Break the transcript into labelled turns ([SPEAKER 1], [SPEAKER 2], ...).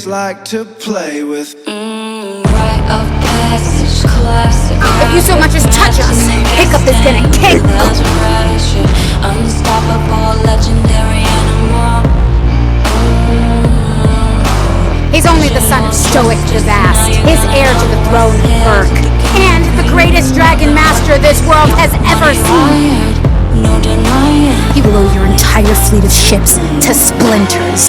[SPEAKER 1] like to play with.
[SPEAKER 2] Rite of passage, classic.
[SPEAKER 3] If you so much as touch us, Hiccup is gonna kick.
[SPEAKER 2] Unstoppable, legendary animal.
[SPEAKER 3] He's only the son of Stoic the Vast, his heir to the throne of Berk, and the greatest dragon master this world has ever seen.
[SPEAKER 2] No denying.
[SPEAKER 3] He will owe your entire fleet of ships to splinters.